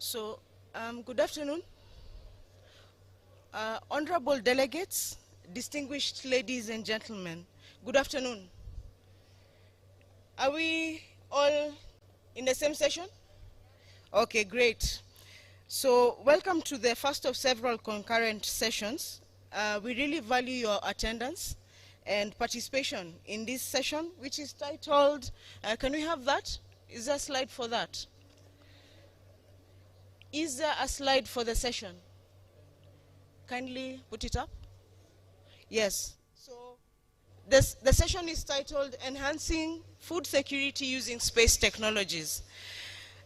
So, good afternoon, honorable delegates, distinguished ladies and gentlemen. Good afternoon. Are we all in the same session? Okay, great. So, welcome to the first of several concurrent sessions. We really value your attendance and participation in this session, which is titled, can we have that? Is there a slide for that? Is there a slide for the session? Kindly put it up. Yes. So the session is titled Enhancing Food Security Using Space Technologies.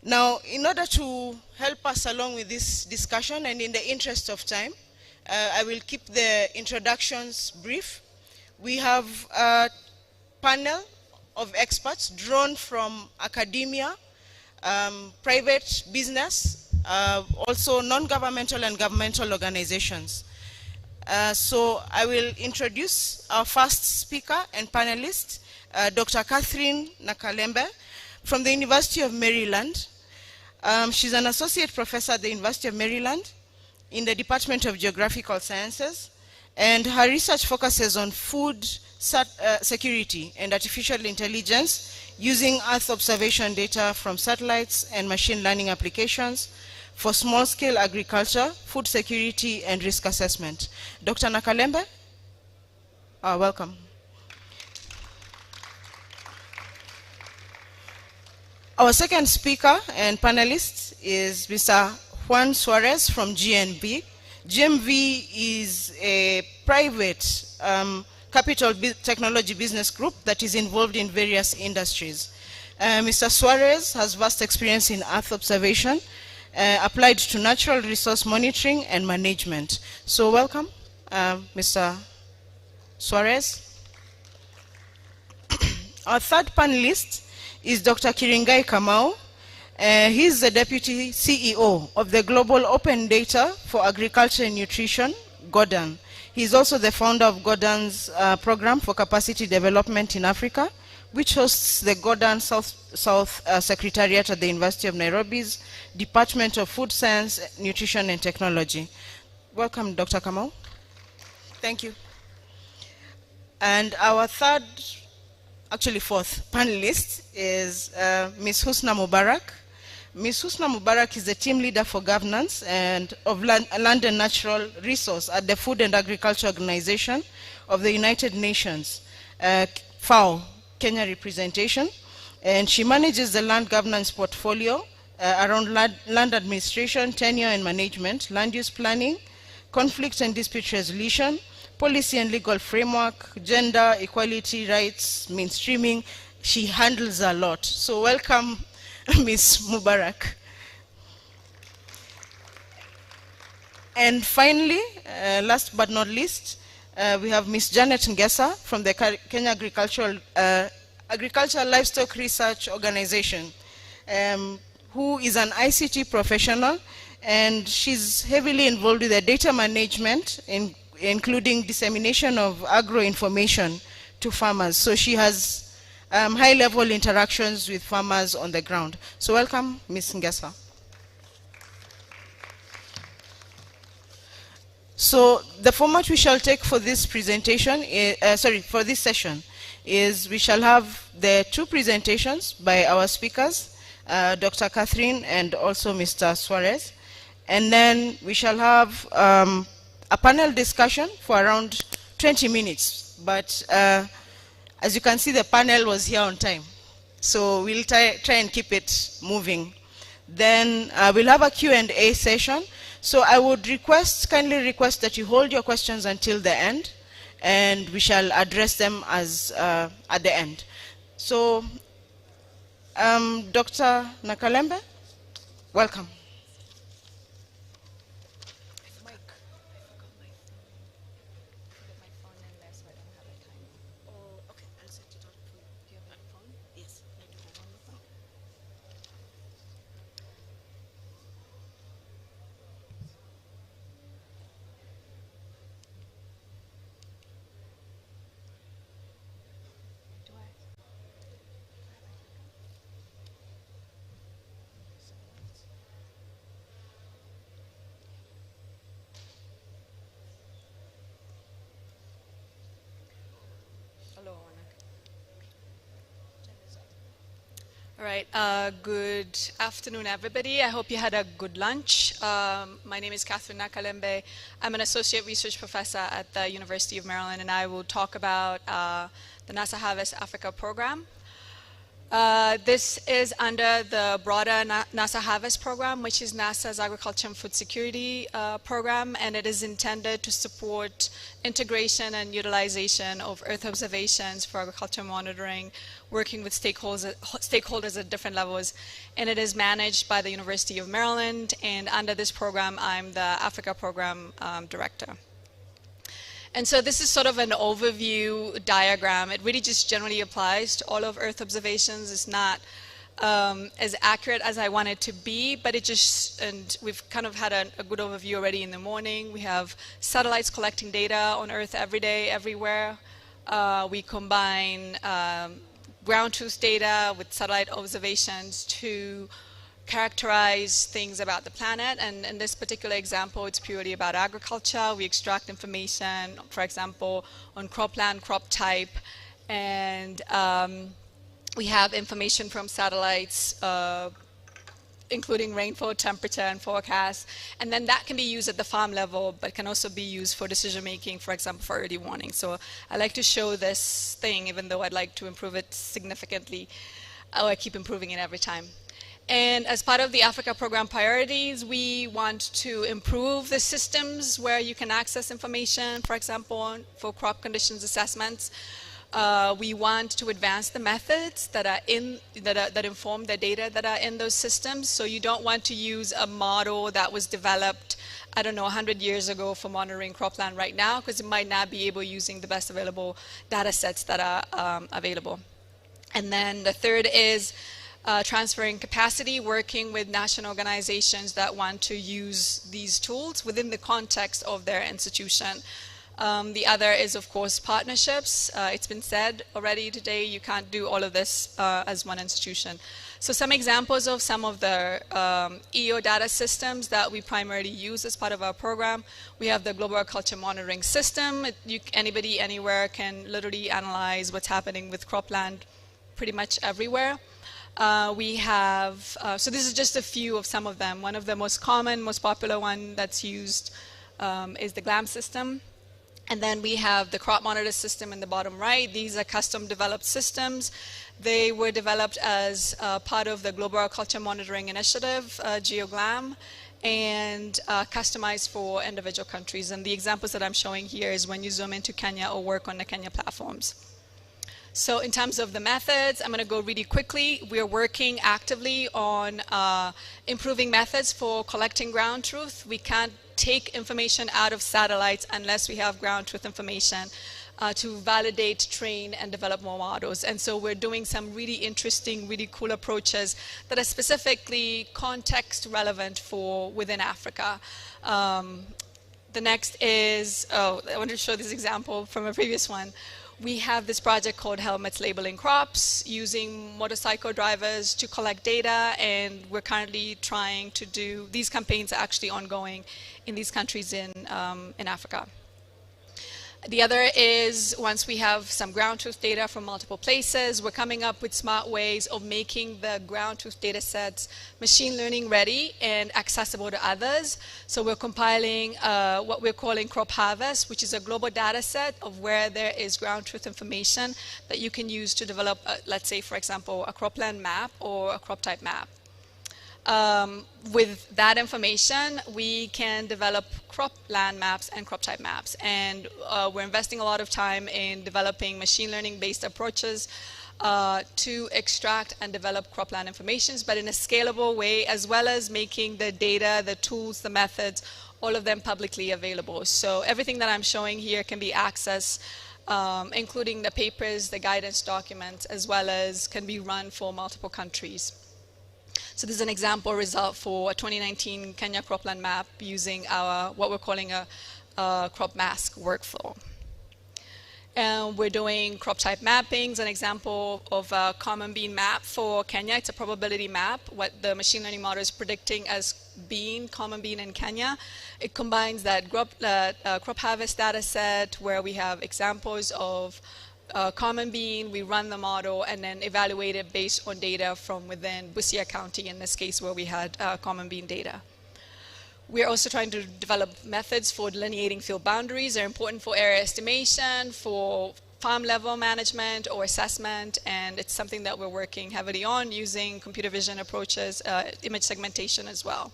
Now, in order to help us along with this discussion and in the interest of time, I will keep the introductions brief. We have a panel of experts drawn from academia, private business, also non-governmental and governmental organizations. So I will introduce our first speaker and panelist, Dr. Catherine Nakalembe from the University of Maryland. She's an associate professor at the University of Maryland in the Department of Geographical Sciences, and her research focuses on food security and artificial intelligence using Earth observation data from satellites and machine learning applications for small-scale agriculture, food security, and risk assessment. Dr. Nakalembe, welcome. Our second speaker and panelist is Mr. Juan Suarez from GNB. GMV is a private capital technology business group that is involved in various industries. Mr. Suarez has vast experience in Earth observation, applied to natural resource monitoring and management. So welcome, Mr. Suarez. Our third panelist is Dr. Kiringai Kamau. He's the Deputy CEO of the Global Open Data for Agriculture and Nutrition, GODAN. He's also the founder of GODAN's program for capacity development in Africa, which hosts the GODAN South Secretariat at the University of Nairobi's Department of Food Science, Nutrition and Technology. Welcome, Dr. Kamau. Thank you. And our third, actually fourth panelist is Ms. Husna Mubarak. Ms. Husna Mubarak is the team leader for governance and of land and natural resource at the Food and Agriculture Organization of the United Nations, FAO, Kenya representation. And she manages the land governance portfolio around land administration, tenure and management, land use planning, conflict and dispute resolution, policy and legal framework, gender, equality, rights, mainstreaming. She handles a lot. So welcome, Ms. Mubarak. And finally, last but not least, we have Ms. Janet Ngesa from the Kenya Agricultural Livestock Research Organization, who is an ICT professional, and she's heavily involved with the data management, including dissemination of agro information to farmers. So she has high-level interactions with farmers on the ground. So welcome, Ms. Ngesa. So the format we shall take for this presentation, for this session, is we shall have the two presentations by our speakers, Dr. Catherine and also Mr. Suarez. And then we shall have a panel discussion for around 20 minutes. But as you can see, the panel was here on time. So we'll try and keep it moving. Then we'll have a Q&A session. So I would kindly request that you hold your questions until the end, and we shall address them as at the end. So, Dr. Nakalembe, welcome. All right, good afternoon, everybody. I hope you had a good lunch. My name is Catherine Nakalembe. I'm an associate research professor at the University of Maryland, and I will talk about the NASA Harvest Africa program. This is under the broader NASA Harvest program, which is NASA's Agriculture and Food Security program, and it is intended to support integration and utilization of Earth observations for agriculture monitoring, working with stakeholders at different levels. And it is managed by the University of Maryland, and under this program, I'm the Africa Program Director. And so this is sort of an overview diagram. It really just generally applies to all of Earth observations. It's not as accurate as I want it to be, but it just, and we've kind of had a good overview already in the morning. We have satellites collecting data on Earth every day, everywhere. We combine ground truth data with satellite observations to characterize things about the planet, and in this particular example, it's purely about agriculture. We extract information, for example, on cropland, crop type, and we have information from satellites, including rainfall, temperature, and forecast, and then that can be used at the farm level, but can also be used for decision making, for example, for early warning. So I like to show this thing, even though I'd like to improve it significantly. I keep improving it every time. And as part of the Africa program priorities, we want to improve the systems where you can access information, for example, for crop conditions assessments. We want to advance the methods that are that inform the data that are in those systems. So you don't want to use a model that was developed, I don't know, 100 years ago for monitoring cropland right now, because it might not be able using the best available data sets that are available. And then the third is transferring capacity, working with national organizations that want to use these tools within the context of their institution. The other is, of course, partnerships. It's been said already today, you can't do all of this as one institution. So some examples of some of the EO data systems that we primarily use as part of our program. We have the Global Agriculture Monitoring System. Anybody, anywhere can literally analyze what's happening with cropland pretty much everywhere. We have, so this is just a few of some of them. One of the most common, most popular one that's used is the GLAM system. And then we have the crop monitor system in the bottom right. These are custom developed systems. They were developed as part of the Global Agriculture Monitoring Initiative, GeoGLAM, and customized for individual countries. And the examples that I'm showing here is when you zoom into Kenya or work on the Kenya platforms. So in terms of the methods, I'm going to go really quickly. We're working actively on improving methods for collecting ground truth. We can't take information out of satellites unless we have ground truth information to validate, train, and develop more models. And so we're doing some really interesting, really cool approaches that are specifically context relevant for within Africa. The next is, I wanted to show this example from a previous one. We have this project called Helmets Labeling Crops, using motorcycle drivers to collect data, and we're currently trying to do, these campaigns are actually ongoing in these countries in Africa. The other is, once we have some ground truth data from multiple places, we're coming up with smart ways of making the ground truth data sets machine learning ready and accessible to others. So we're compiling what we're calling Crop Harvest, which is a global data set of where there is ground truth information that you can use to develop, let's say, for example, a cropland map or a crop type map. With that information, we can develop cropland maps and crop type maps. And we're investing a lot of time in developing machine learning based approaches to extract and develop cropland informations, but in a scalable way, as well as making the data, the tools, the methods, all of them publicly available. So everything that I'm showing here can be accessed, including the papers, the guidance documents, as well as can be run for multiple countries. So this is an example result for a 2019 Kenya cropland map using our, what we're calling a crop mask workflow. And we're doing crop type mappings. An example of a common bean map for Kenya, it's a probability map, what the machine learning model is predicting as bean, common bean in Kenya. It combines that crop harvest data set where we have examples of common bean, we run the model, and then evaluate it based on data from within Busia County, in this case where we had common bean data. We're also trying to develop methods for delineating field boundaries. They're important for area estimation, for farm level management or assessment, and it's something that we're working heavily on using computer vision approaches, image segmentation as well.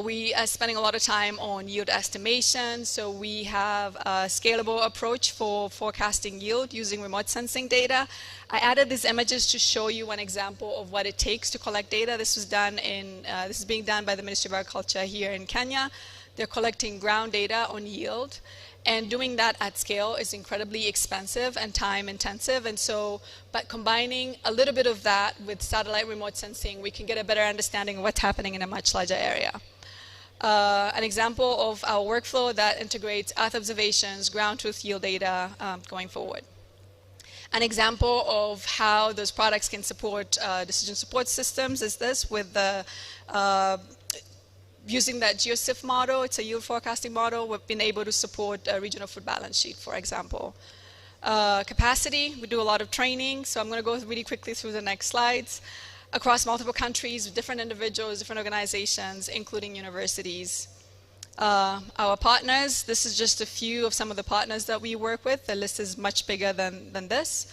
We are spending a lot of time on yield estimation, so we have a scalable approach for forecasting yield using remote sensing data. I added these images to show you an example of what it takes to collect data. This is being done by the Ministry of Agriculture here in Kenya. They're collecting ground data on yield, and doing that at scale is incredibly expensive and time intensive. And so, but combining a little bit of that with satellite remote sensing, we can get a better understanding of what's happening in a much larger area. An example of our workflow that integrates earth observations, ground truth yield data going forward. An example of how those products can support decision support systems is this, with the using that GeoSIF model. It's a yield forecasting model. We've been able to support a regional food balance sheet, for example. Capacity, we do a lot of training, so I'm going to go really quickly through the next slides. Across multiple countries, with different individuals, different organizations, including universities. Our partners, this is just a few of some of the partners that we work with. The list is much bigger than this.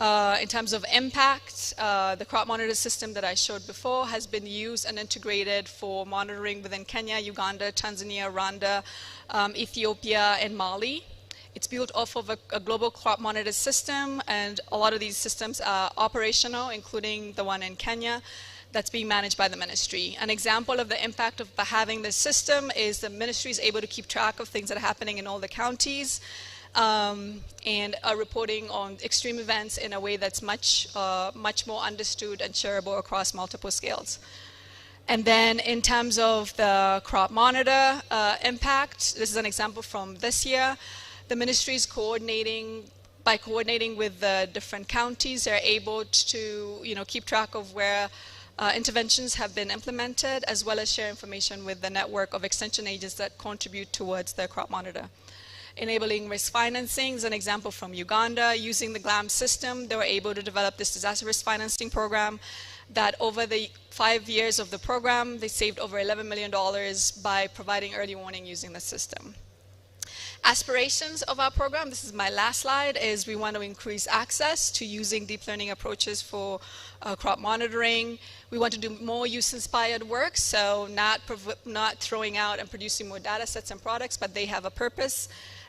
In terms of impact, the crop monitor system that I showed before has been used and integrated for monitoring within Kenya, Uganda, Tanzania, Rwanda, Ethiopia, and Mali. It's built off of a global crop monitor system, and a lot of these systems are operational, including the one in Kenya that's being managed by the ministry. An example of the impact of having this system is the ministry is able to keep track of things that are happening in all the counties, and are reporting on extreme events in a way that's much more understood and shareable across multiple scales. And then in terms of the crop monitor impact, this is an example from this year. The ministry is coordinating with the different counties. They're able to keep track of where interventions have been implemented, as well as share information with the network of extension agents that contribute towards the crop monitor. Enabling risk financing is an example from Uganda. Using the GLAM system, they were able to develop this disaster risk financing program that over the 5 years of the program, they saved over $11 million by providing early warning using the system. Aspirations of our program, this is my last slide, is we want to increase access to using deep learning approaches for crop monitoring. We want to do more use-inspired work, so not throwing out and producing more data sets and products, but they have a purpose.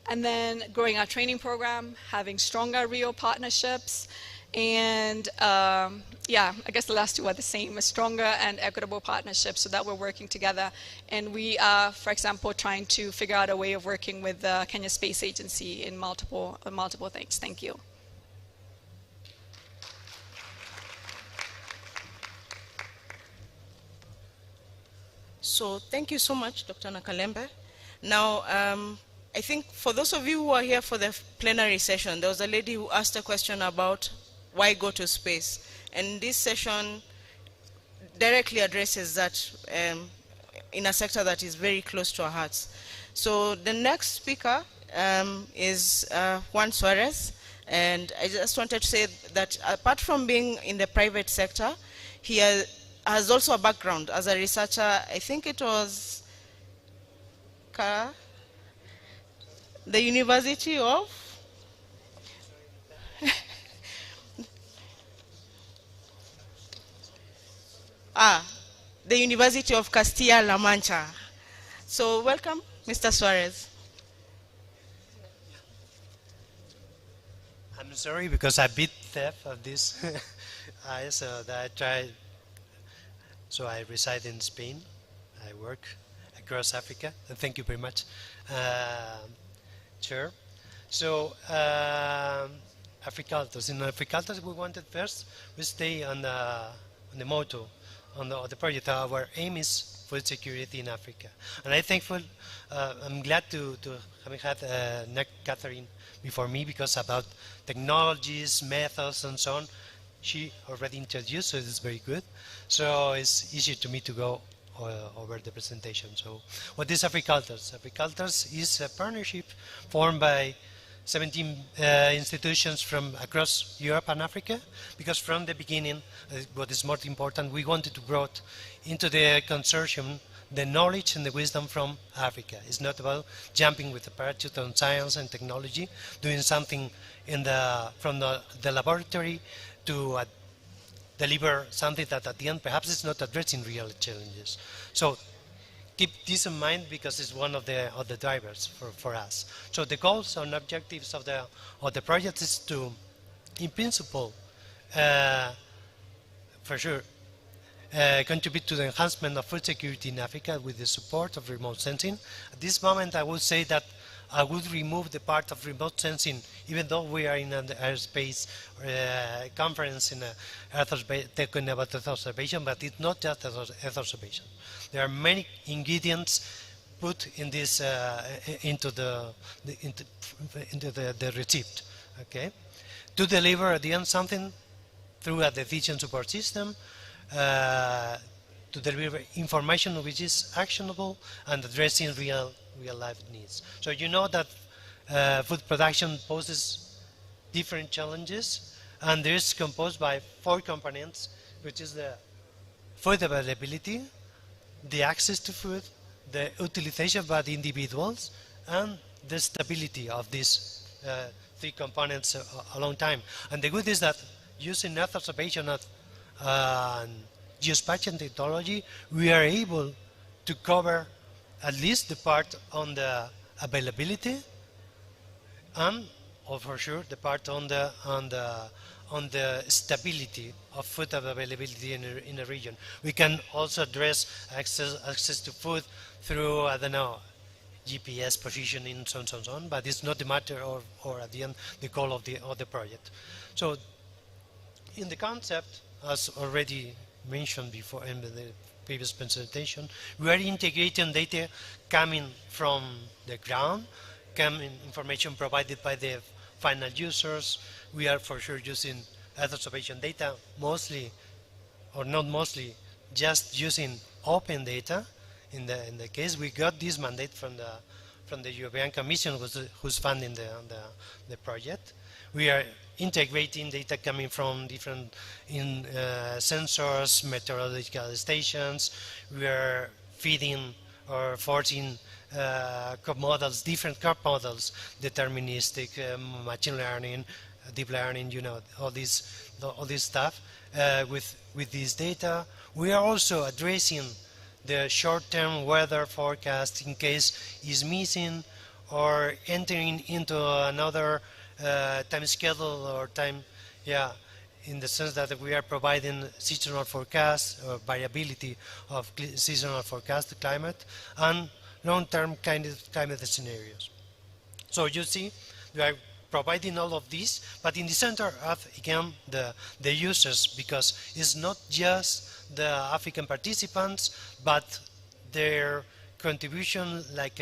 And then growing our training program, having stronger real partnerships, and yeah, I guess the last two are the same, a stronger and equitable partnerships, so that we're working together. And we are, for example, trying to figure out a way of working with the Kenya Space Agency in multiple things. Thank you. So thank you so much, Dr. Nakalembe. Now, I think for those of you who are here for the plenary session, there was a lady who asked a question about why go to space? And this session directly addresses that in a sector that is very close to our hearts. So the next speaker is Juan Suarez. And I just wanted to say that apart from being in the private sector, he has also a background as a researcher. I think it was the University of the University of Castilla-La Mancha. So welcome, Mr. Suarez. I'm sorry because I beat theft of this. So I reside in Spain. I work across Africa. And thank you very much, Chair. So Africultures. In Africultures, we wanted first we stay on the motto on the project. Our aim is food security in Africa, and I'm glad to having had Catherine before me, because about technologies, methods, and so on, she already introduced, so it's very good. So it's easier to me to go over the presentation. So what is Africultures? Africultures is a partnership formed by 17 institutions from across Europe and Africa, because from the beginning, what is more important, we wanted to bring into the consortium the knowledge and the wisdom from Africa. It's not about jumping with the parachute on science and technology, doing something from the laboratory to deliver something that at the end perhaps is not addressing real challenges. So keep this in mind, because it's one of the drivers for us. So the goals and objectives of the project is to, in principle, for sure, contribute to the enhancement of food security in Africa with the support of remote sensing. At this moment, I would say that I would remove the part of remote sensing, even though we are in an airspace conference in talking about Earth observation, but it's not just Earth observation. There are many ingredients put in this into the receipt, okay, to deliver at the end something through a decision support system, to deliver information which is actionable and addressing real life needs. So you know that food production poses different challenges, and it is composed by 4 components, which is the food availability, the access to food, the utilization by the individuals, and the stability of these 3 components a long time. And the good is that using Earth observation and geospatial technology, we are able to cover at least the part on the availability, and for sure the part on the stability of food availability in a region. We can also address access to food through, I don't know, GPS positioning, so on, but it's not the matter or at the end the goal of the project. So in the concept, as already mentioned before in the previous presentation, we are integrating data coming from the ground, information provided by the final users. We are for sure using Earth observation data, mostly, or not mostly, just using open data. In the case, we got this mandate from the European Commission, who's funding the project. We are integrating data coming from different sensors, meteorological stations. We are feeding or forcing models, different curve models, deterministic, machine learning, deep learning, you know, all this stuff with this data. We are also addressing the short-term weather forecast in case is missing, or entering into another time schedule or time, in the sense that we are providing seasonal forecast or variability of seasonal forecast climate and long-term climate scenarios. So you see, we are providing all of this, but in the center of, again, the users, because it's not just the African participants, but their contribution like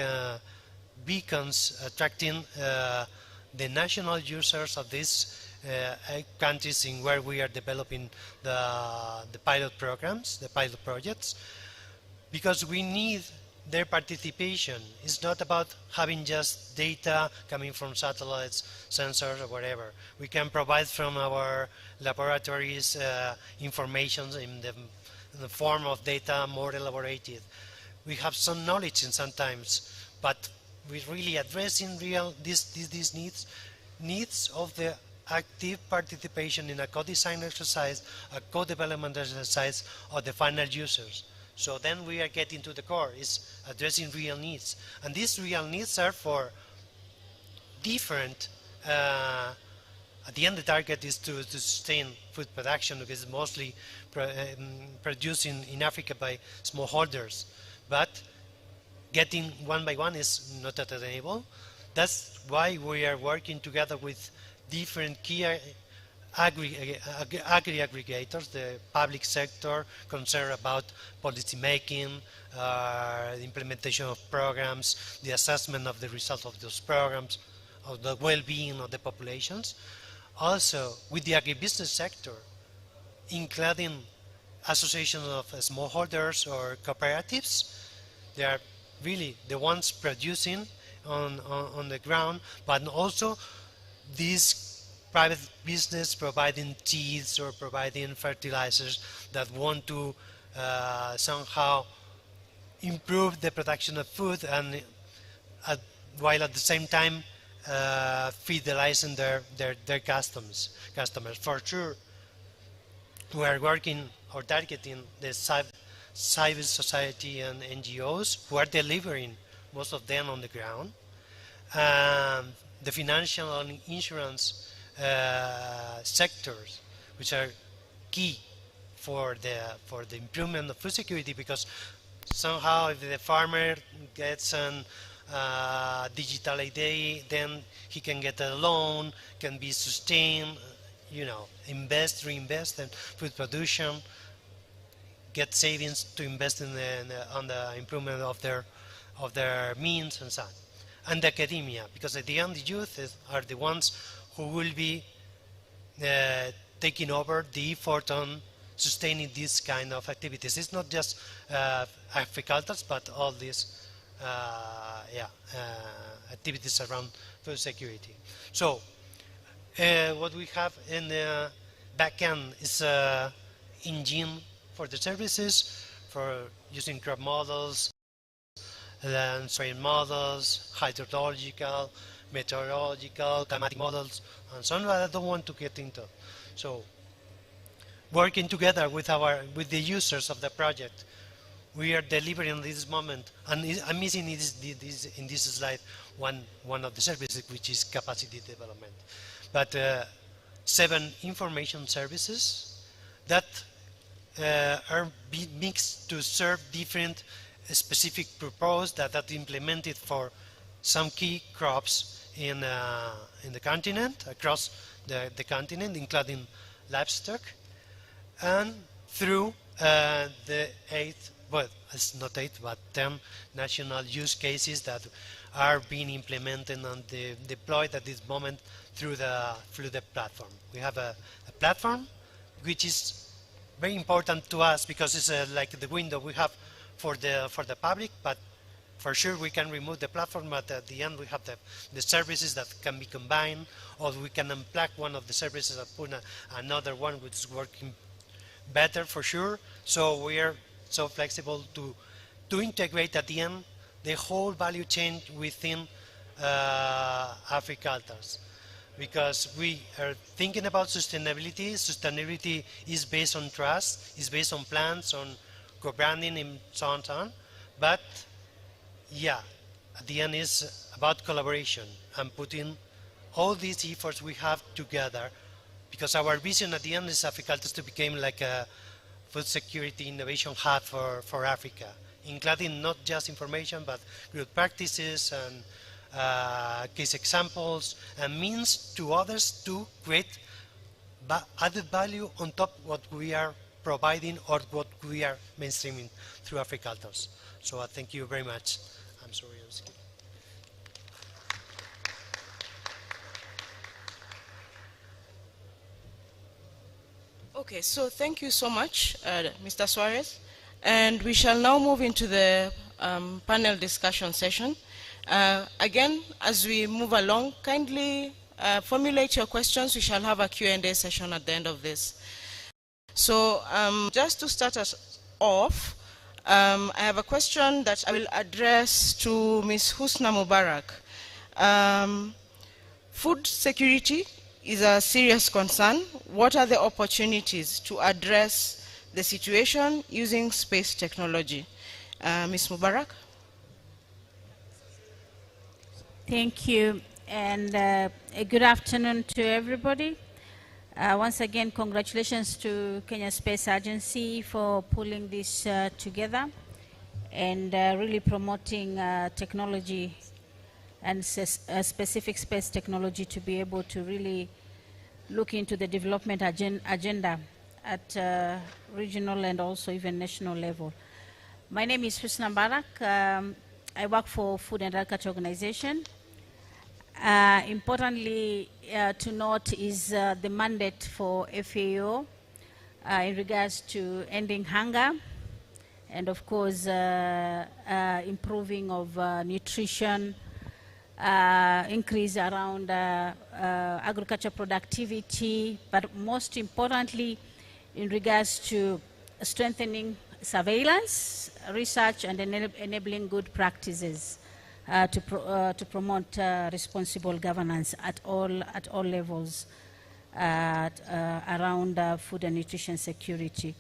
beacons attracting the national users of these countries in where we are developing the pilot programs, the pilot projects, because we need their participation. It's not about having just data coming from satellites, sensors, or whatever. We can provide from our laboratories information in the form of data more elaborated. We have some knowledge in sometimes, but we're really addressing these needs of the active participation in a co-design exercise, a co-development exercise of the final users. So then we are getting to the core, is addressing real needs. And these real needs are for different, at the end the target is to sustain food production, because it's mostly produced in Africa by smallholders. But getting one by one is not attainable. That's why we are working together with different key agri-aggregators, the public sector concerned about policy making, the implementation of programs, the assessment of the results of those programs, of the well-being of the populations. Also with the agribusiness sector, including associations of smallholders or cooperatives. They are really the ones producing on the ground, but also these private business providing seeds or providing fertilizers that want to somehow improve the production of food and while at the same time fidelizing their customers. For sure, we are working or targeting the civil society and NGOs who are delivering most of them on the ground. The financial and insurance sectors, which are key for the improvement of food security, because somehow if the farmer gets an digital ID, then he can get a loan, can be sustained, invest, reinvest in food production, get savings to invest on the improvement of their means and so on. And academia, because at the end the youth are the ones who will be taking over the effort on sustaining these kind of activities. It's not just agriculture, but all these activities around food security. So what we have in the back end is engine for the services, for using crop models, then strain models, hydrological, meteorological, climatic models, and so on, but I don't want to get into. So, working together with the users of the project, we are delivering in this moment, and I'm missing in this slide one of the services, which is capacity development. But 7 information services that are mixed to serve different specific purpose that are implemented for some key crops in the continent, across the continent, including livestock, and through the 8, well, it's not 8, but 10 national use cases that are being implemented and deployed at this moment through the platform. We have a platform which is very important to us because it's like the window we have for the public, but for sure we can remove the platform, but at the end we have the services that can be combined, or we can unplug one of the services and put another one which is working better for sure. So we are so flexible to integrate at the end the whole value chain within agriculture. Because we are thinking about sustainability. Sustainability is based on trust, is based on plans, on co-branding, and so on, so on. But yeah, at the end is about collaboration and putting all these efforts we have together, because our vision at the end is agriculture to become like a food security innovation hub for Africa, including not just information, but good practices and case examples and means to others to create added value on top of what we are providing or what we are mainstreaming through agriculture. So I thank you very much. I'm sorry, I'm skipping. Okay, so thank you so much, Mr. Suarez. And we shall now move into the panel discussion session. Again, as we move along, kindly formulate your questions. We shall have a Q&A session at the end of this. So just to start us off, I have a question that I will address to Ms. Husna Mubarak. Food security is a serious concern. What are the opportunities to address the situation using space technology? Ms. Mubarak? Thank you, and a good afternoon to everybody. Once again, congratulations to Kenya Space Agency for pulling this together and really promoting technology and specific space technology to be able to really look into the development agenda at regional and also even national level. My name is Husna Mubarak. I work for Food and Agriculture Organization. Importantly to note is the mandate for FAO in regards to ending hunger and of course improving of nutrition increase around agriculture productivity, but most importantly, in regards to strengthening surveillance, research, and enabling good practices to promote responsible governance at all levels around food and nutrition security.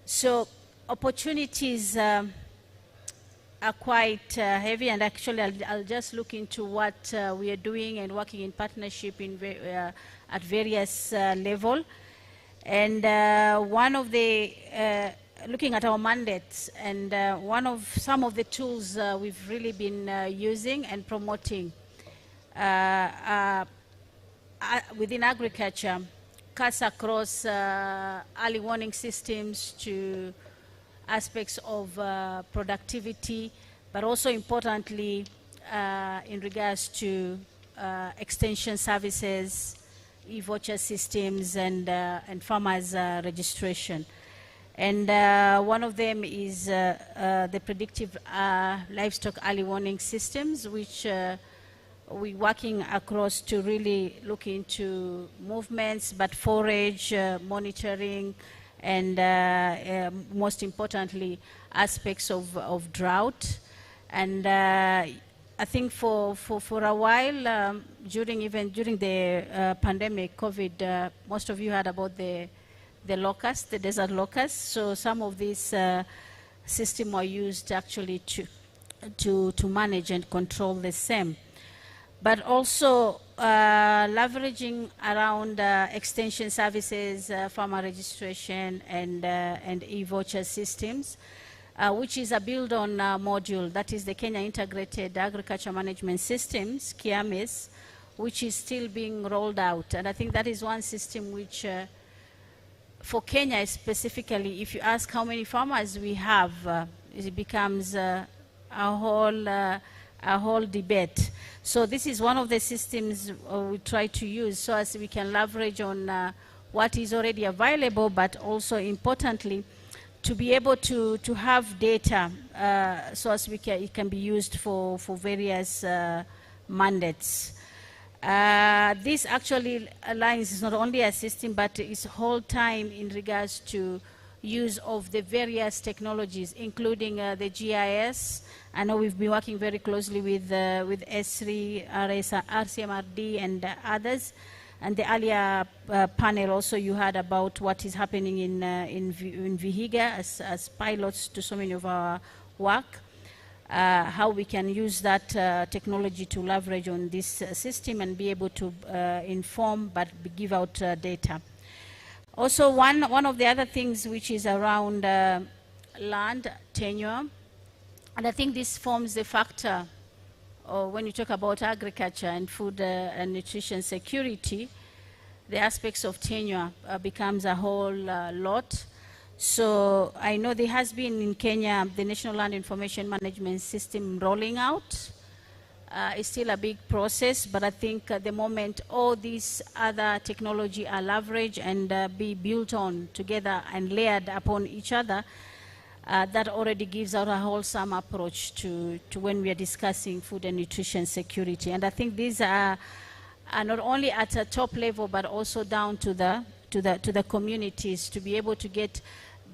So opportunities are quite heavy, and actually I'll just look into what we are doing and working in partnership at various levels. And one of the, looking at our mandates, and some of the tools we've really been using and promoting within agriculture cuts across early warning systems to aspects of productivity, but also importantly in regards to extension services, e-voucher systems, and farmers in And one of them is the predictive livestock early warning systems, which we're working across to really look into movements, but forage, monitoring, and most importantly, aspects of drought. And I think for a while, during the pandemic, COVID, most of you heard about the locusts, the desert locusts. So some of these systems are used actually to manage and control the same. But also leveraging around extension services, farmer registration, and e-voucher systems, which is a build-on module, that is the Kenya Integrated Agriculture Management Systems, KIAMIS, which is still being rolled out. And I think that is one system which, for Kenya specifically, if you ask how many farmers we have, it becomes a whole debate. So this is one of the systems we try to use so as we can leverage on what is already available, but also importantly, to be able to have data so as it can be used for various mandates. This actually aligns, is not only a system, but it's whole time in regards to use of the various technologies, including the GIS. I know we've been working very closely with S3, RCMRD, and others. And the earlier panel also you heard about what is happening in Vihiga as pilots to so many of our work, how we can use that technology to leverage on this system and be able to inform but give out data. Also, one of the other things which is around land tenure, and I think this forms the factor when you talk about agriculture and food and nutrition security, the aspects of tenure becomes a whole lot. So I know there has been in Kenya the National Land Information Management System rolling out. It's still a big process, but I think at the moment all these other technology are leveraged and be built on together and layered upon each other. That already gives out a wholesome approach to when we are discussing food and nutrition security. And I think these are not only at a top level, but also down to the communities to be able to get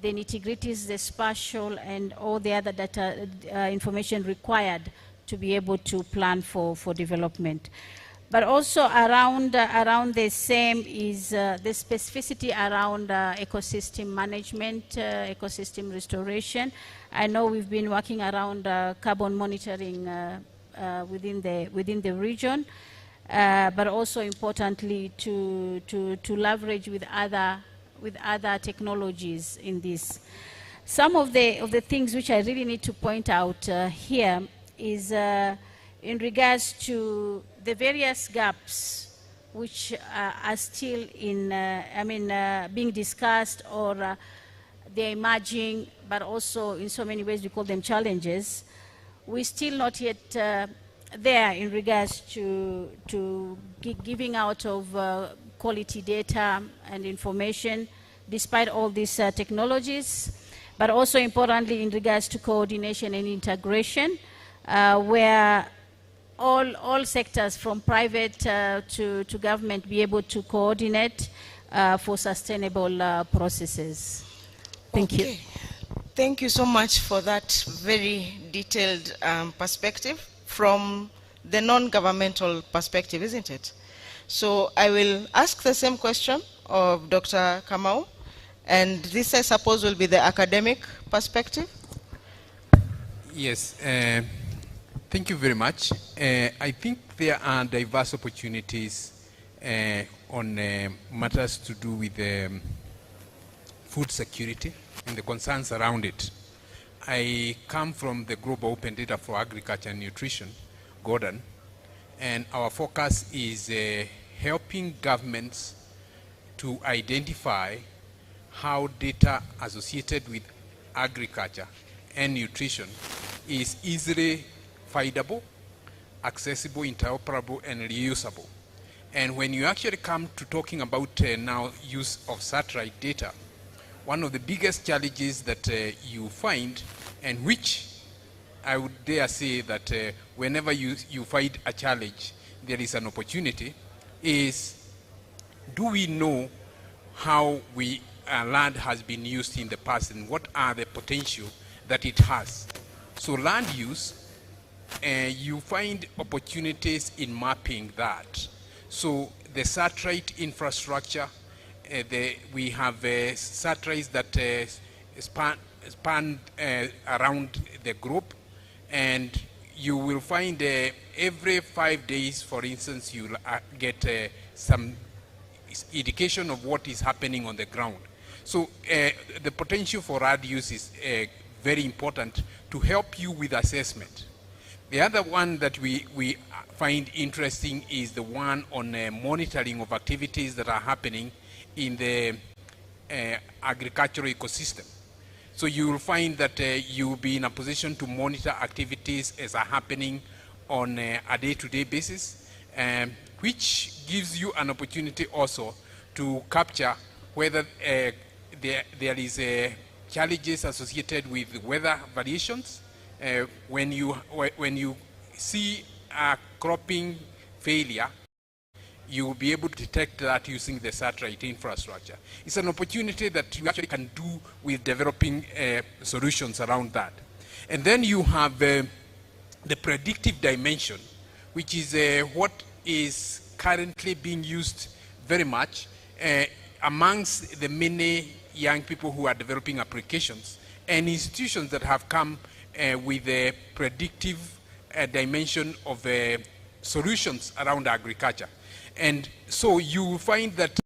the nitty-gritties, the spatial, and all the other data information required to be able to plan for development. But also around the same is the specificity around ecosystem management, ecosystem restoration. I know we've been working around carbon monitoring within the region, but also importantly to leverage with other technologies in this. Some of the things which I really need to point out here is in regards to the various gaps which are still in, being discussed, or they're emerging, but also in so many ways we call them challenges. We're still not yet there in regards to giving out of quality data and information despite all these technologies, but also importantly in regards to coordination and integration, where all sectors from private to government be able to coordinate for sustainable processes. Thank you. Thank you so much for that very detailed perspective from the non-governmental perspective, isn't it? So I will ask the same question of Dr. Kamau, and this, I suppose, will be the academic perspective. Yes, thank you very much. I think there are diverse opportunities on matters to do with food security and the concerns around it. I come from the Global Open Data for Agriculture and Nutrition, Gordon, and our focus is helping governments to identify how data associated with agriculture and nutrition is easily findable, accessible, interoperable, and reusable. And when you actually come to talking about now use of satellite data, one of the biggest challenges that you find, and which I would dare say that whenever you find a challenge, there is an opportunity, is do we know how land has been used in the past and what are the potential that it has? So land use, you find opportunities in mapping that. So the satellite infrastructure, we have satellites that span around the globe, and you will find every 5 days, for instance, you'll get some indication of what is happening on the ground. So the potential for land use is very important to help you with assessment. The other one that we find interesting is the one on monitoring of activities that are happening in the agricultural ecosystem. So you will find that you'll be in a position to monitor activities as are happening on a day-to-day basis, which gives you an opportunity also to capture whether there is challenges associated with weather variations. When you see a cropping failure, you will be able to detect that using the satellite infrastructure. It's an opportunity that you actually can do with developing solutions around that. And then you have the predictive dimension, which is what is currently being used very much amongst the many young people who are developing applications and institutions that have come with a predictive dimension of solutions around agriculture. And so you will find that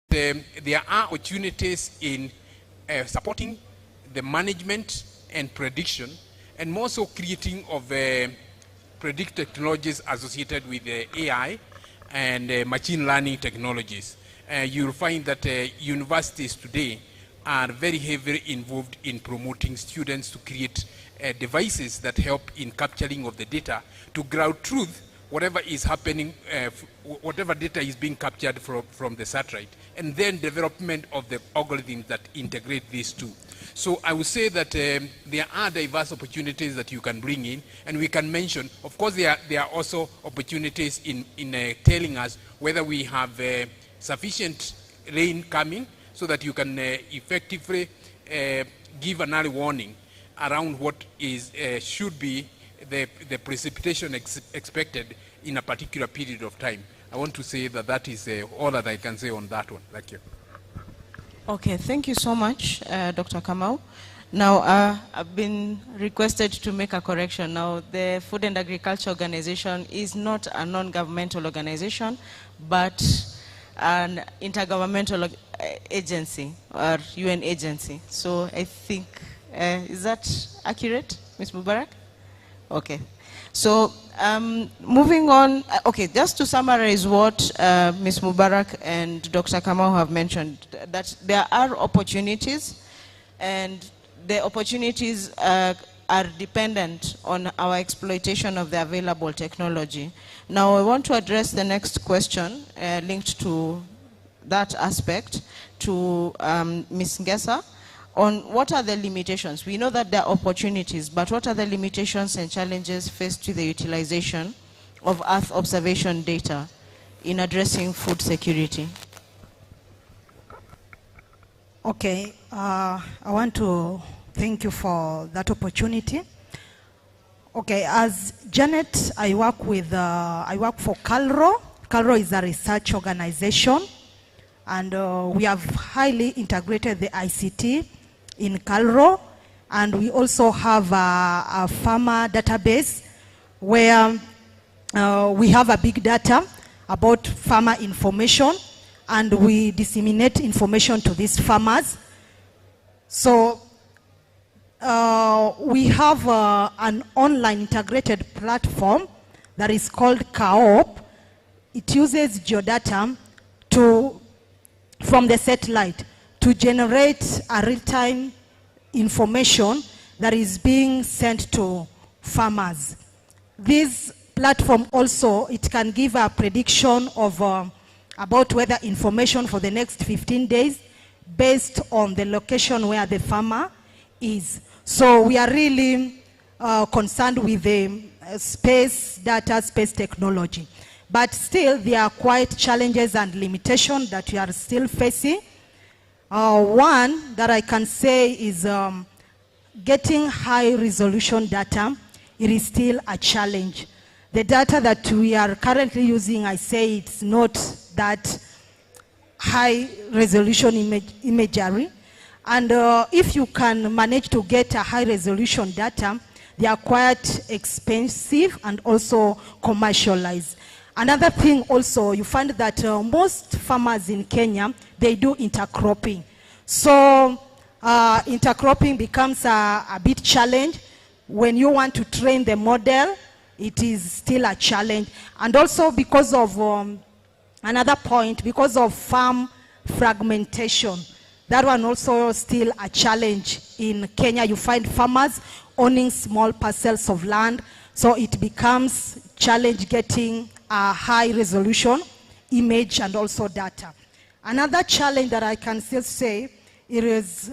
there are opportunities in supporting the management and prediction, and more so creating of predictive technologies associated with AI and machine learning technologies. You'll find that universities today are very heavily involved in promoting students to create devices that help in capturing of the data to ground truth, whatever is happening, whatever data is being captured from the satellite, and then development of the algorithms that integrate these two. So I would say that there are diverse opportunities that you can bring in, and we can mention, of course, there are also opportunities in telling us whether we have sufficient rain coming so that you can effectively give an early warning around what is should be the precipitation expected in a particular period of time. I want to say that that is all that I can say on that one. Thank you. Okay, thank you so much, Dr. Kamau. Now, I've been requested to make a correction. Now, the Food and Agriculture Organization is not a non-governmental organization, but an intergovernmental agency or UN agency. So I think, is that accurate, Ms. Mubarak? Okay. So moving on, okay, just to summarize what Ms. Mubarak and Dr. Kamau have mentioned, that there are opportunities, and the opportunities are dependent on our exploitation of the available technology. Now I want to address the next question linked to that aspect to Ms. Ngesa on what are the limitations. We know that there are opportunities, but what are the limitations and challenges faced with the utilization of Earth observation data in addressing food security? Okay, I want to thank you for that opportunity. Okay, as Janet, I work for CALRO. CALRO is a research organization, and we have highly integrated the ICT in CALRO, and we also have a farmer database where we have a big data about farmer information, and we disseminate information to these farmers. So we have an online integrated platform that is called CAOP. It uses geodata from the satellite to generate a real-time information that is being sent to farmers. This platform also, it can give a prediction of about weather information for the next 15 days based on the location where the farmer is. So we are really concerned with the space data, space technology. But still, there are quite challenges and limitations that we are still facing. One that I can say is getting high resolution data. It is still a challenge. The data that we are currently using, I say it's not that high resolution imagery. And if you can manage to get a high resolution data, they are quite expensive and also commercialized. Another thing also, you find that most farmers in Kenya, they do intercropping. So intercropping becomes a bit challenge. When you want to train the model, it is still a challenge. And also because of another point, because of farm fragmentation, that one also still a challenge in Kenya. You find farmers owning small parcels of land, so it becomes challenge getting a high resolution image and also data. Another challenge that I can still say, it is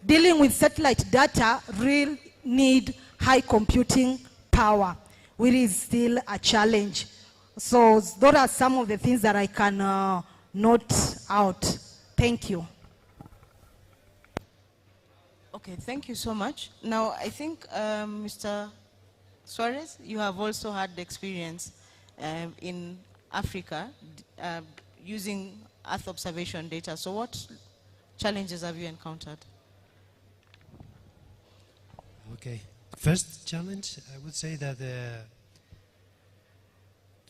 dealing with satellite data really need high computing power, which is still a challenge. So those are some of the things that I can note out. Thank you. Okay, thank you so much. Now, I think, Mr. Suarez, you have also had the experience in Africa using Earth observation data. So what challenges have you encountered? Okay. First challenge, I would say that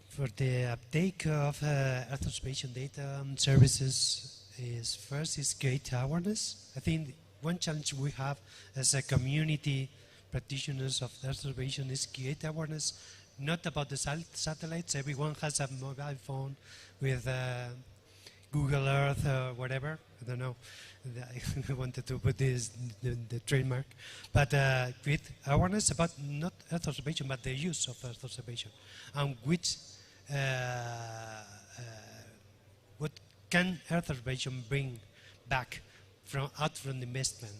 for the uptake of Earth observation data and services is create awareness. I think one challenge we have as a community practitioners of Earth observation is create awareness, not about the satellites. Everyone has a mobile phone with Google Earth or whatever. I don't know. I wanted to put this the trademark, but create awareness about not Earth observation, but the use of Earth observation, and which what can Earth observation bring back from the investment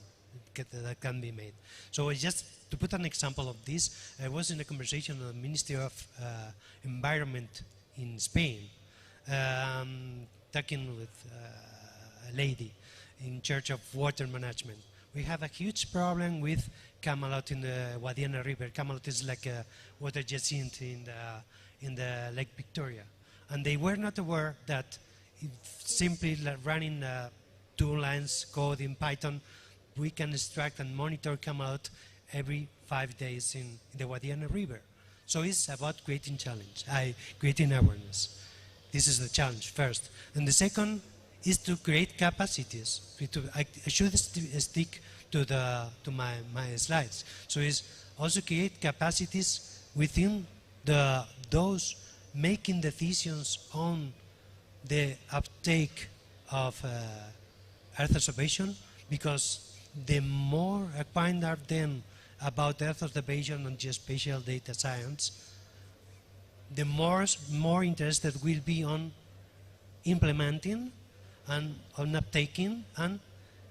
that can be made. So just to put an example of this, I was in a conversation with the Ministry of Environment in Spain, talking with a lady in charge of water management. We have a huge problem with Camelot in the Guadiana River. Camelot is like a water jacinth in the Lake Victoria. And they were not aware that simply running 2 lines code in Python, we can extract and monitor Camelot every 5 days in the Guadiana River. So it's about creating creating awareness. This is the challenge first. And the second is to create capacities. I should stick to my slides. So it's also create capacities within those making decisions on the uptake of Earth observation, because the more acquainted are them about Earth observation and geospatial data science, the more interested will be on implementing and on uptaking and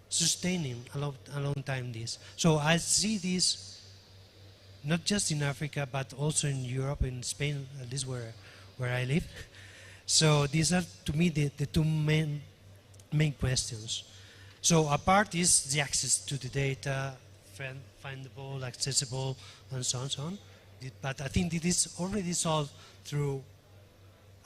sustaining a long time this. So I see this not just in Africa, but also in Europe, in Spain, at least where I live. So these are, to me, the two main questions. So a part is the access to the data, findable, accessible, and so on, so on. But I think it is already solved through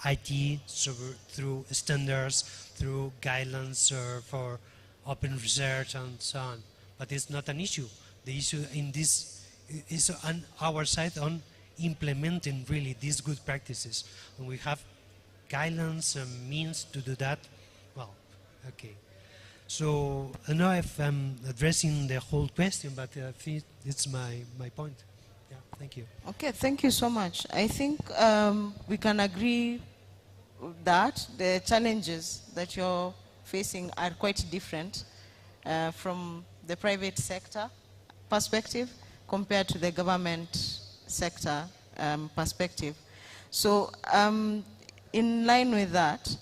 IT, so through standards, through guidelines for open research and so on. But it's not an issue. The issue in this is on our side on implementing really these good practices. And we have guidelines and means to do that. Well, okay. So I don't know if I'm addressing the whole question, but I think it's my point. Yeah, thank you. Okay, thank you so much. I think we can agree that the challenges that you're facing are quite different from the private sector perspective compared to the government sector perspective. So in line with that,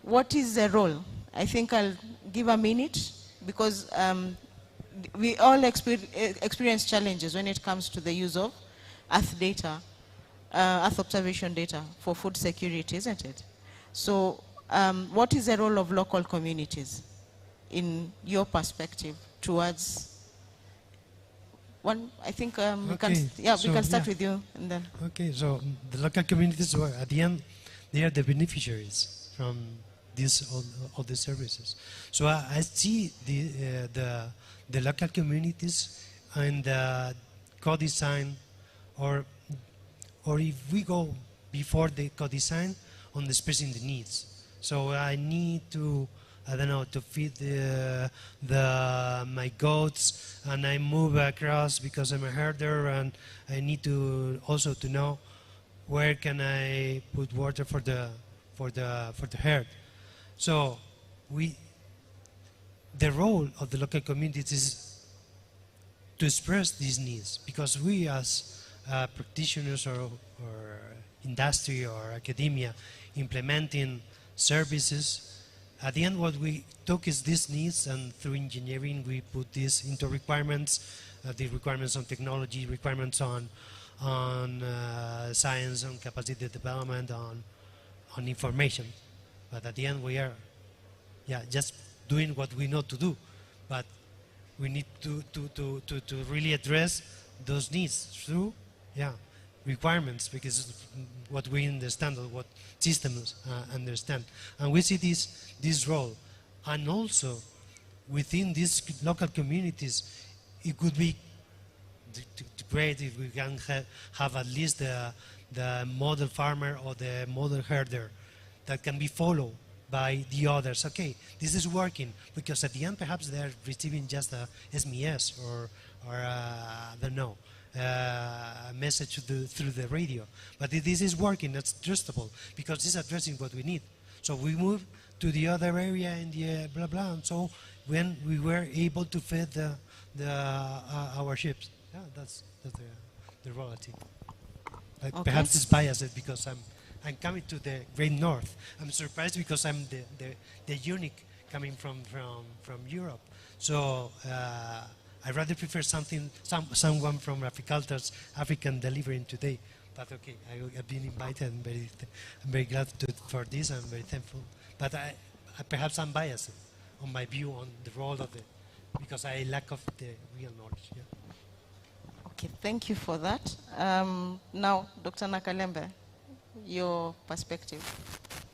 what is the role? I think I'll give a minute because we all experience challenges when it comes to the use of Earth data, Earth observation data for food security, isn't it? So what is the role of local communities in your perspective towards one? I think we can start with you and then. Okay, so the local communities, at the end, they are the beneficiaries from all the services. So I see the local communities and co-design, or if we go before the co-design on expressing the needs. So I need to, I don't know, to feed my goats, and I move across because I'm a herder, and I need to also to know where can I put water for the herd. So the role of the local communities is to express these needs, because we as practitioners or industry or academia implementing services, at the end what we took is these needs, and through engineering we put this into requirements, the requirements on technology, requirements on science, on capacity development, on information. But at the end we are just doing what we know to do, but we need to really address those needs through requirements, because what we understand or what systems understand. And we see this role. And also within these local communities, it could be great if we can have at least the model farmer or the model herder that can be followed by the others. Okay, this is working, because at the end perhaps they're receiving just a SMS or I don't know, a message through the radio. But this is working, that's trustable, because it's addressing what we need. So we move to the other area in the blah blah, and so when we were able to feed our ships. Yeah, that's the reality. Okay. Perhaps it's biased because I'm coming to the Great North. I'm surprised because I'm the unique coming from Europe. So I rather prefer someone from Africultures, African delivering today. But okay, I've been invited. I'm very glad for this. I'm very thankful. But perhaps I'm biased on my view on the role of because I lack of the real knowledge. Yeah. Okay, thank you for that. Now, Dr. Nakalembe, your perspective.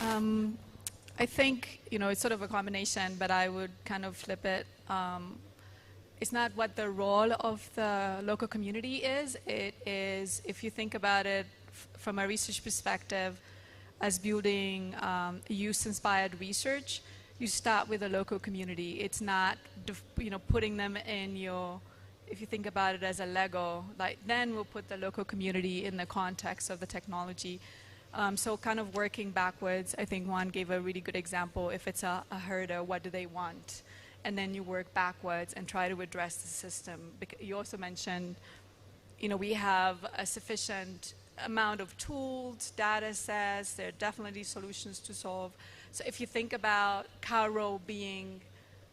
I think, it's sort of a combination, but I would kind of flip it. It's not what the role of the local community is. It is, if you think about it from a research perspective, as building use-inspired research, you start with a local community. It's not, putting them in your, if you think about it as a Lego, like then we'll put the local community in the context of the technology. So kind of working backwards, I think Juan gave a really good example. If it's a herder, what do they want? And then you work backwards and try to address the system. You also mentioned, we have a sufficient amount of tools, data sets, there are definitely solutions to solve. So if you think about Cairo being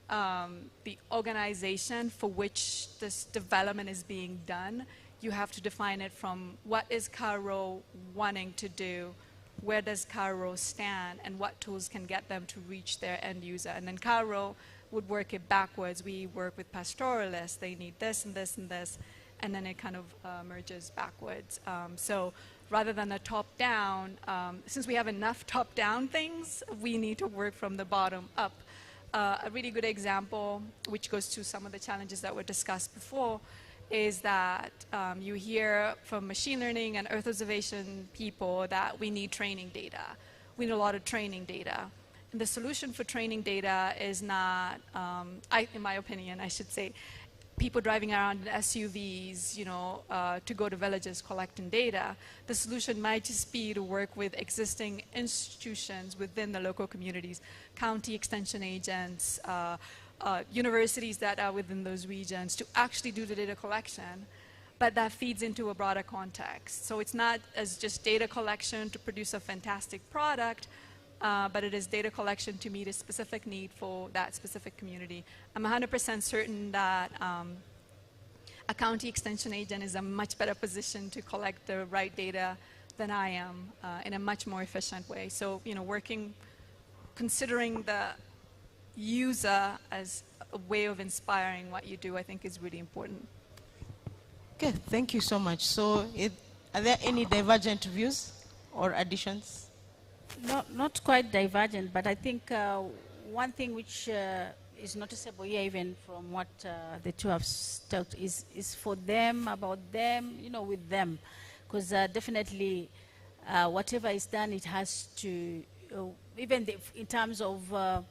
the organization for which this development is being done, you have to define it from what is Cairo wanting to do, where does Cairo stand, and what tools can get them to reach their end user. And then Cairo would work it backwards. We work with pastoralists. They need this and this and this, and then it kind of merges backwards. So rather than a top-down, since we have enough top-down things, we need to work from the bottom up. A really good example, which goes to some of the challenges that were discussed before, is that you hear from machine learning and earth observation people that we need training data. We need a lot of training data. And the solution for training data is not, in my opinion, I should say, people driving around in SUVs, to go to villages collecting data. The solution might just be to work with existing institutions within the local communities, county extension agents, universities that are within those regions to actually do the data collection, but that feeds into a broader context. So it's not as just data collection to produce a fantastic product, but it is data collection to meet a specific need for that specific community. I'm 100% certain that a county extension agent is a much better position to collect the right data than I am in a much more efficient way. So, considering the user as a way of inspiring what you do, I think is really important. Okay, thank you so much. So are there any divergent views or additions? Not quite divergent, but I think one thing which is noticeable here, even from what the two have talked, is for them, about them, with them. Because definitely whatever is done, it has to, even in terms of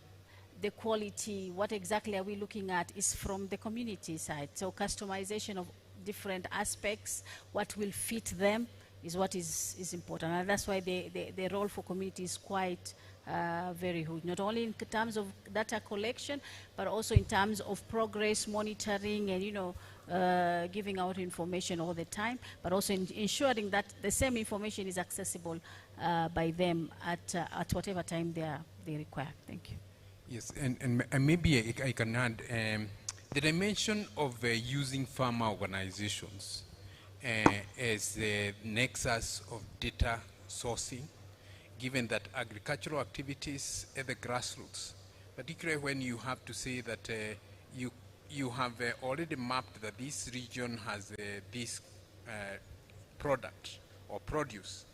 the quality, what exactly are we looking at is from the community side. So customization of different aspects, what will fit them is what is important. And that's why the role for community is quite very huge, not only in terms of data collection, but also in terms of progress monitoring and, giving out information all the time, but also ensuring that the same information is accessible by them at whatever time they require. Thank you. Yes, and maybe I can add the dimension of using farmer organizations as the nexus of data sourcing, given that agricultural activities at the grassroots, particularly when you have to say that you have already mapped that this region has this product or produce.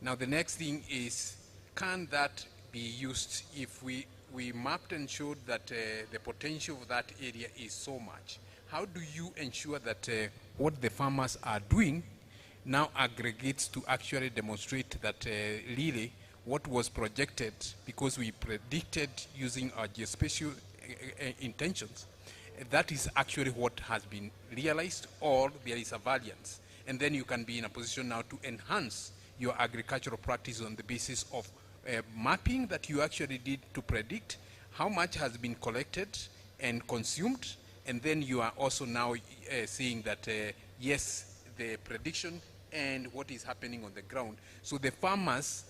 Now the next thing is, can that be used if we mapped and showed that the potential of that area is so much? How do you ensure that what the farmers are doing now aggregates to actually demonstrate that really what was projected, because we predicted using our geospatial intentions, that is actually what has been realized, or there is a variance? And then you can be in a position now to enhance your agricultural practice on the basis of mapping that you actually did to predict how much has been collected and consumed, and then you are also now seeing that yes, the prediction and what is happening on the ground. So the farmers'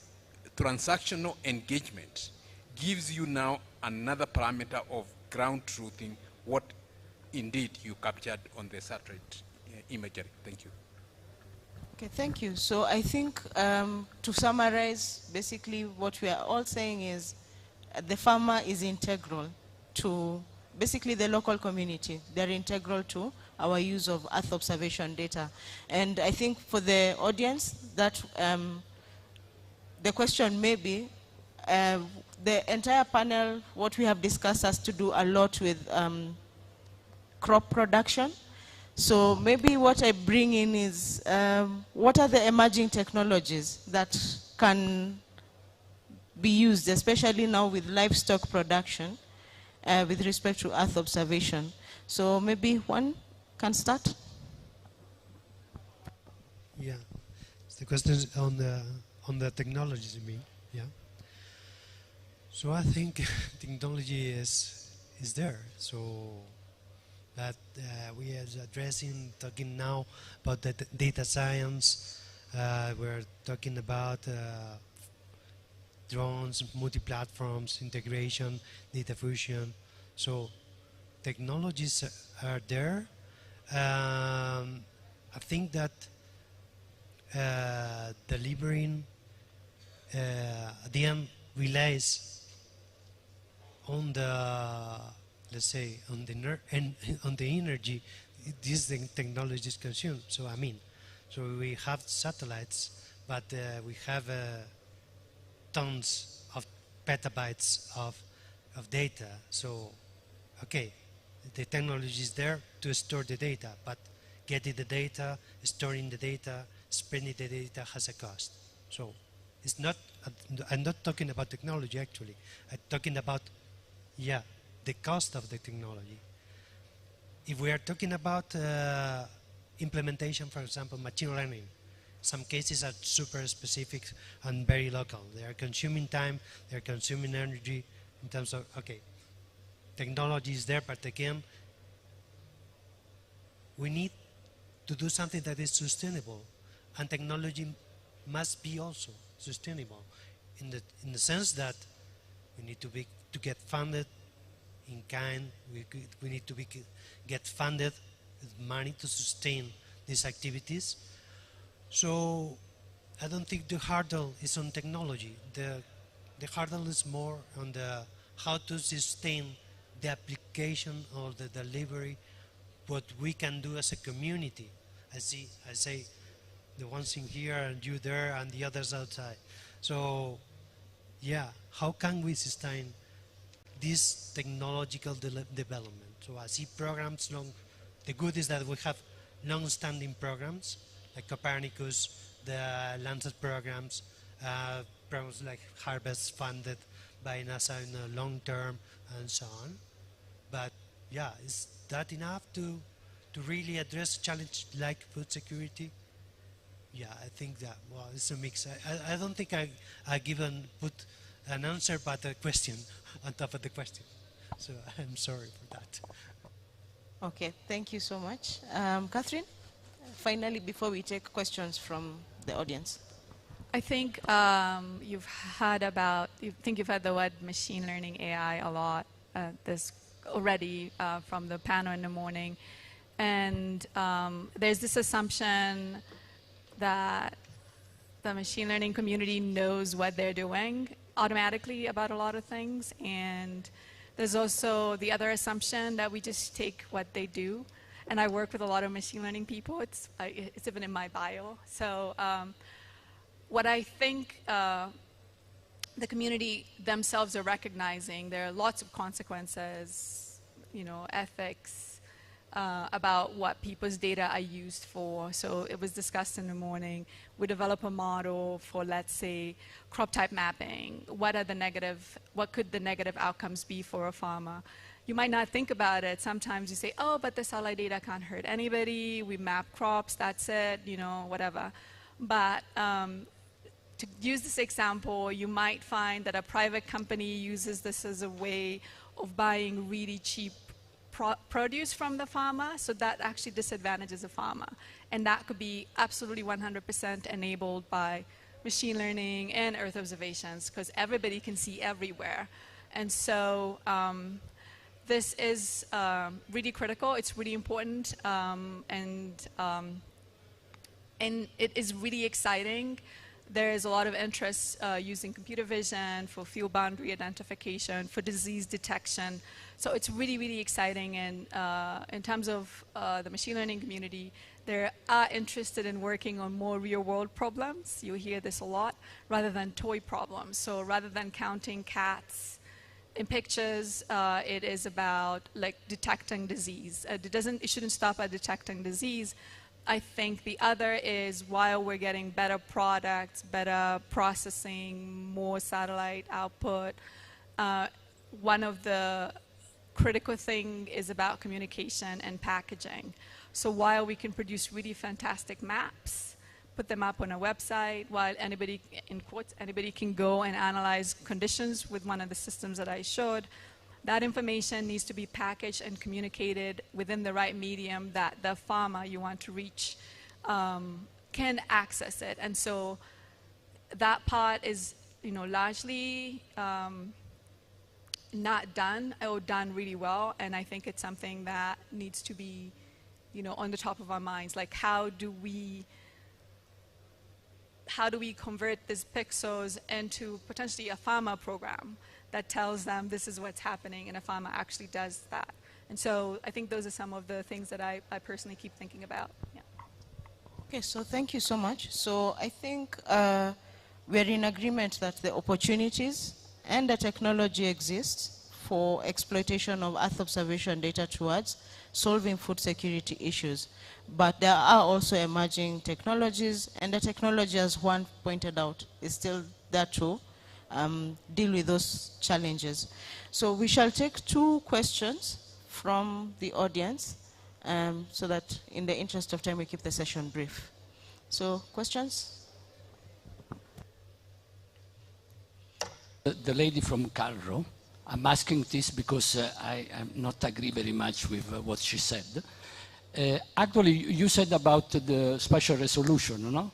transactional engagement gives you now another parameter of ground truthing what indeed you captured on the satellite imagery. Thank you. Okay, thank you. So I think to summarize, basically what we are all saying is the farmer is integral to basically the local community. They're integral to our use of Earth observation data. And I think for the audience, that the question may be, the entire panel, what we have discussed has to do a lot with crop production. So maybe what I bring in is, what are the emerging technologies that can be used, especially now with livestock production, with respect to Earth observation? So maybe one can start. Yeah, so the question is on the technologies, you mean? Yeah. So I think technology is there. So that we are talking now about the data science. We're talking about drones, multi-platforms, integration, data fusion. So technologies are there. I think that delivering at the end relies on the, let's say, on the energy these technologies consume. So I mean, so we have satellites, but we have tons of petabytes of data. So, okay, the technology is there to store the data, but getting the data, storing the data, spreading the data has a cost. So it's not, I'm not talking about technology actually. I'm talking about, yeah, the cost of the technology. If we are talking about implementation, for example, machine learning, some cases are super specific and very local. They are consuming time, they are consuming energy in terms of, okay, technology is there, but again, we need to do something that is sustainable, and technology must be also sustainable in the sense that we need to get funded in kind. We need to get funded with money to sustain these activities. So I don't think the hurdle is on technology. The hurdle is more on the how to sustain the application or the delivery, what we can do as a community. I say the ones in here and you there and the others outside. So yeah, how can we sustain this technological development? So I see programs the good is that we have long-standing programs like Copernicus, the Lancet programs like Harvest funded by NASA in the long term and so on. But yeah, is that enough to really address a challenge like food security? Yeah, I think that, well, it's a mix. I don't think I put an answer but a question on top of the question. So I'm sorry for that. Okay, thank you so much. Catherine, finally, before we take questions from the audience. I think you've heard the word machine learning AI a lot this already from the panel in the morning. And there's this assumption that the machine learning community knows what they're doing automatically about a lot of things. And there's also the other assumption that we just take what they do. And I work with a lot of machine learning people. It's even in my bio. So what I think the community themselves are recognizing, there are lots of consequences, ethics, about what people's data are used for. So it was discussed in the morning. We develop a model for, let's say, crop type mapping. What could the negative outcomes be for a farmer? You might not think about it. Sometimes you say, oh, but the satellite data can't hurt anybody. We map crops, that's it, whatever. But to use this example, you might find that a private company uses this as a way of buying really cheap produce from the farmer, so that actually disadvantages the farmer. And that could be absolutely 100% enabled by machine learning and Earth observations, because everybody can see everywhere. And so this is really critical. It's really important, and it is really exciting. There is a lot of interest using computer vision for field boundary identification, for disease detection. So it's really, really exciting. And in terms of the machine learning community, they are interested in working on more real-world problems. You hear this a lot, rather than toy problems. So rather than counting cats in pictures, it is about detecting disease. It shouldn't stop at detecting disease. I think the other is, while we're getting better products, better processing, more satellite output, one of the critical thing is about communication and packaging. So while we can produce really fantastic maps, put them up on a website, while anybody, in quotes, anybody can go and analyze conditions with one of the systems that I showed, that information needs to be packaged and communicated within the right medium that the farmer you want to reach can access it. And so that part is, largely not done or done really well. And I think it's something that needs to be on the top of our minds. Like, how do we convert these pixels into potentially a farmer program that tells them this is what's happening, and a farmer actually does that. And so I think those are some of the things that I personally keep thinking about. Yeah. Okay, so thank you so much. So I think we're in agreement that the opportunities and the technology exists for exploitation of Earth observation data towards solving food security issues. But there are also emerging technologies, and the technology, as Juan pointed out, is still there to deal with those challenges. So we shall take 2 questions from the audience, so that in the interest of time we keep the session brief. So, questions? The lady from Cairo, I'm asking this because I am not agree very much with what she said. Actually, you said about the spatial resolution, no?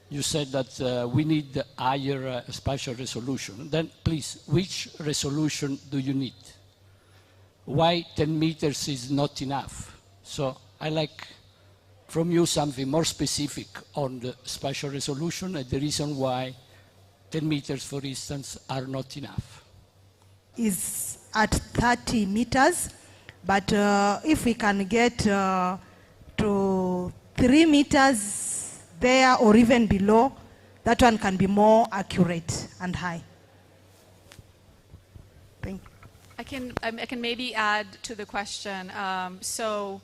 You said that we need higher spatial resolution. Then please, which resolution do you need? Why 10 meters is not enough? So I like from you something more specific on the spatial resolution and the reason why 10 meters, for instance, are not enough. Is at 30 meters, but if we can get to 3 meters there or even below, that one can be more accurate and high. Thank you. I can maybe add to the question. So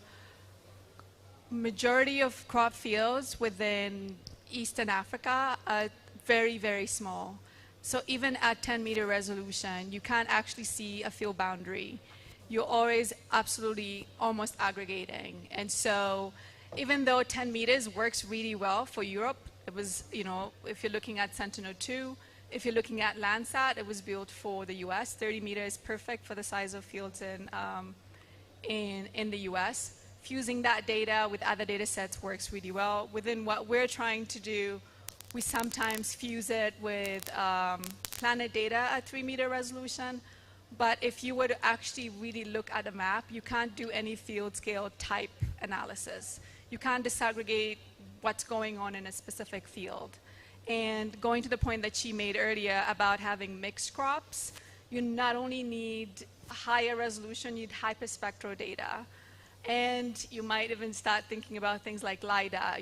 majority of crop fields within Eastern Africa are very, very small. So even at 10-meter resolution, you can't actually see a field boundary. You're always absolutely almost aggregating. And so even though 10 meters works really well for Europe, it was, if you're looking at Sentinel-2, if you're looking at Landsat, it was built for the US. 30 meters is perfect for the size of fields in the US. Fusing that data with other data sets works really well. Within what we're trying to do, we sometimes fuse it with planet data at 3-meter resolution. But if you were to actually really look at a map, you can't do any field scale type analysis. You can't disaggregate what's going on in a specific field. And going to the point that she made earlier about having mixed crops, you not only need higher resolution, you need hyperspectral data. And you might even start thinking about things like LIDAR,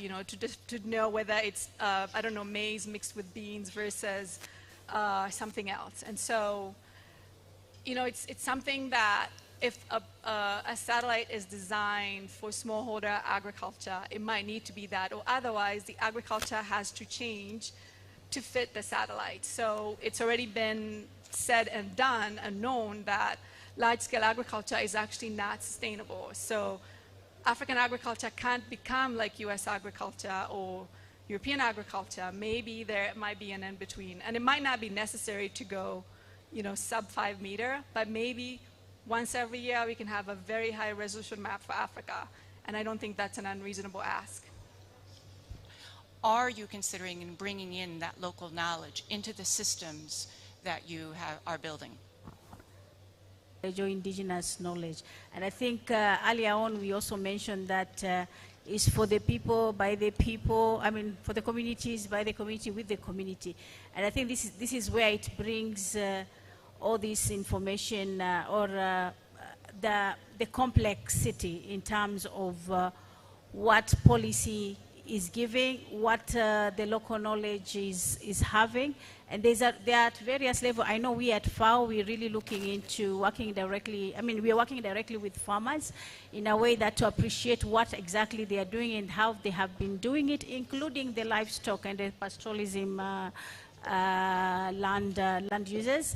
to know whether it's, maize mixed with beans versus something else. And so, it's something that if a satellite is designed for smallholder agriculture, it might need to be that, or otherwise the agriculture has to change to fit the satellite. So it's already been said and done and known that large-scale agriculture is actually not sustainable. So African agriculture can't become like US agriculture or European agriculture. Maybe there might be an in-between. And it might not be necessary to go, sub 5 meter, but maybe once every year we can have a very high resolution map for Africa. And I don't think that's an unreasonable ask. Are you considering in bringing in that local knowledge into the systems that you are building? Indigenous knowledge. And I think earlier on we also mentioned that it's for the people, by the people, for the communities, by the community, with the community. And I think this is where it brings all this information or the complexity in terms of what policy is giving, what the local knowledge is having. And there are at various levels. I know we at FAO, we're really looking into working directly, we are working directly with farmers in a way that to appreciate what exactly they are doing and how they have been doing it, including the livestock and the pastoralism land users.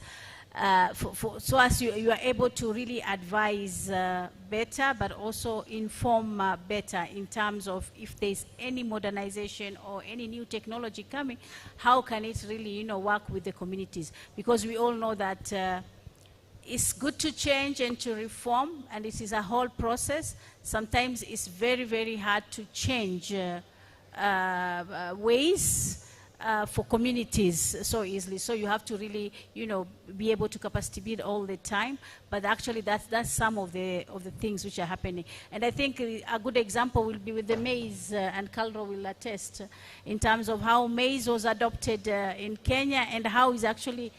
So as you are able to really advise better, but also inform better in terms of if there's any modernization or any new technology coming, how can it really, work with the communities? Because we all know that it's good to change and to reform, and it is a whole process. Sometimes it's very, very hard to change ways for communities so easily. So you have to really, you know, be able to capacity build all the time. But actually, that's some of the things which are happening. And I think a good example will be with the maize, and Carlo will attest in terms of how maize was adopted in Kenya and how is actually,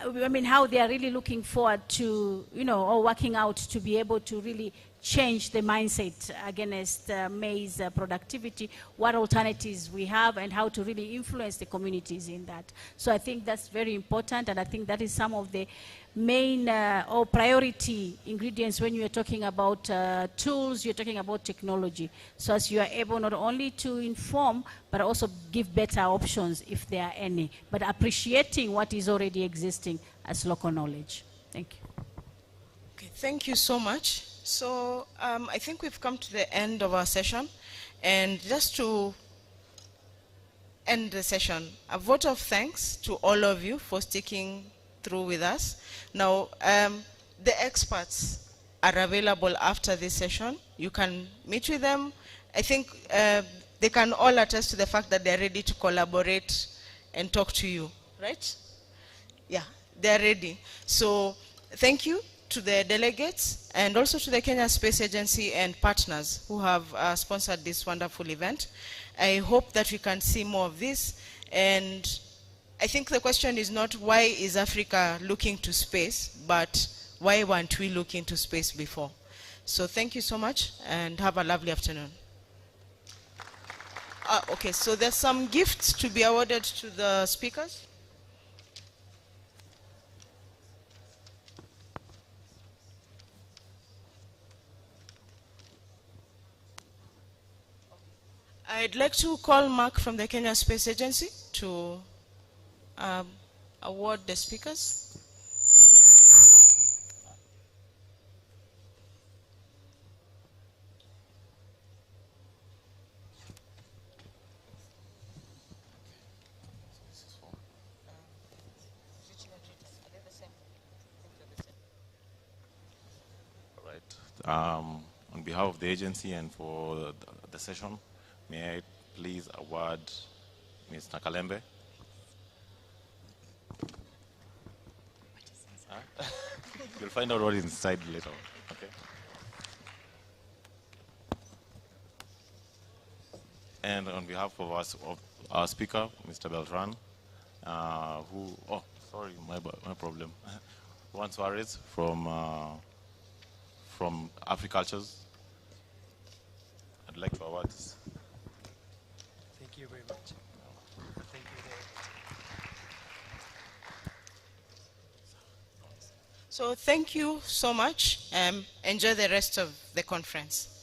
I mean, how they are really looking forward to, you know, or working out to be able to really change the mindset against maize productivity, what alternatives we have, and how to really influence the communities in that. So I think that's very important, and I think that is some of the main or priority ingredients when you're talking about tools, you're talking about technology. So as you are able not only to inform, but also give better options if there are any, but appreciating what is already existing as local knowledge. Thank you. Okay, thank you so much. So I think we've come to the end of our session, and just to end the session, a vote of thanks to all of you for sticking through with us. Now, the experts are available after this session. You can meet with them. I think they can all attest to the fact that they're ready to collaborate and talk to you, right? Yeah, they're ready. So thank you to the delegates and also to the Kenya Space Agency and partners who have sponsored this wonderful event. I hope that we can see more of this. And I think the question is not why is Africa looking to space, but why weren't we looking to space before? So thank you so much and have a lovely afternoon. Okay, so there's some gifts to be awarded to the speakers. I'd like to call Mark from the Kenya Space Agency to award the speakers. All right. On behalf of the agency and for the session, may I please award Ms. Nakalembe? Huh? You'll find out what is inside later. Okay. And on behalf of our speaker, Mr. Beltran, my problem. Juan Suarez from Africultures. I'd like to award this. Thank you very much. Thank you. So thank you so much. Enjoy the rest of the conference.